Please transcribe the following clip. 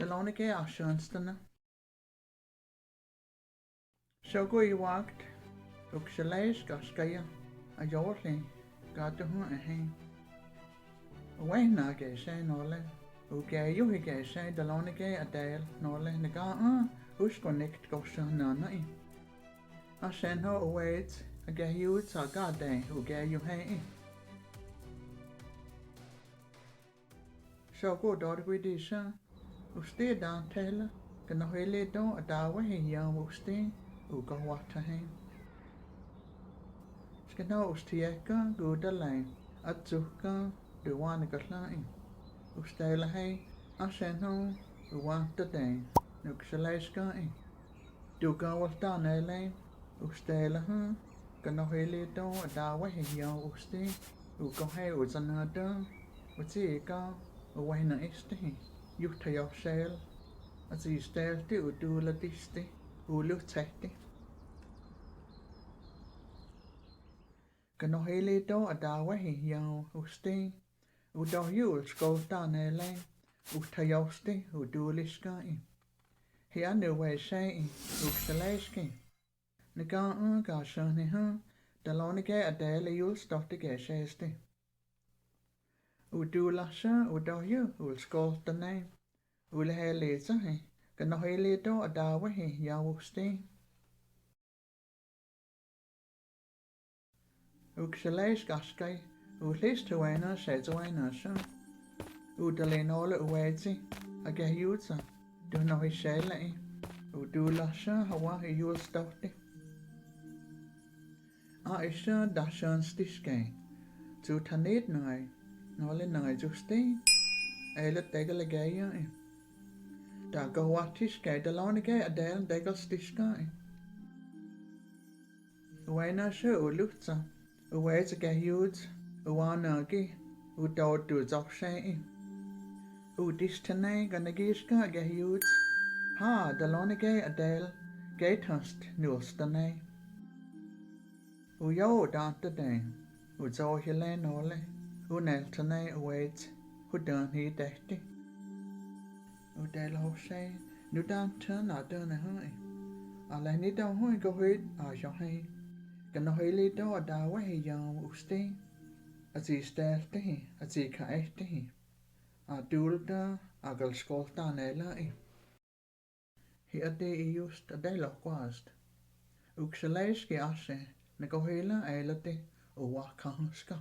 Talonike ashanstana. Shogo I wagt. Uxalais gaskaya. A jorli. Gatuhu ahe. Wayna ge say nole. Uge yuhi ge say Talonike adale nole naga uskonikt gosha nanai. Ashenho awaits. Age youths are gade uge yuhe. Shogo dorgwidisha. Uste dan tela. Ganohele don adawa he yam uste. Uga watahe. Skana ustieka gudalai. Atsuka duwanigatlain. Ustela he. Ashenho uwanta day. Nuxalaiska. Duga waltanele. Ustela ha. Ganohele don adawa he yam uste. Uga he uzanada. Utsieka. Uwena este. Yutayo shell. As he stared to do la diste. Ulu tete. Ganohele do adawa he yao uste. Udo yul skolta nele. Utayoste uduliska. He anu we shay. Uxaleski. Naga gashani ha. Dalonige adele yul stoftige sheste. Udulasha udo yu ul skolta ne. Ulehele zahe. Ganohele do adawa he yao uste. Uxalais gaskai, ulis tuena sezuena sha. Udalenole uwezi, agahutsa, do no hishele, udulasha hawa yul stofte. A isha dashan stiske, zu tanet nai, nole nai juste, ele tegele geia. Da gawatiske, dalonige adel degel stiska. Uena sha ulutsa. Uwezi gahut, uwanagi, udodu zokshay. Udistane ganagiska gahut. Ha, dalonige adel, gatust nulstane. Uyo dante dane, uzohile nole, uneltane uwez, udan hi dehti. Udel hoshay, nudante nadane hai. Ale nida hoi gohid ajohai. Ganohele do adawa he yam uste. As he steltehi, as he kaechtehi. A dulda agal skolta nela. He ade just adela quast. Uxaleiski ashe, nagohela elate uwakahanska.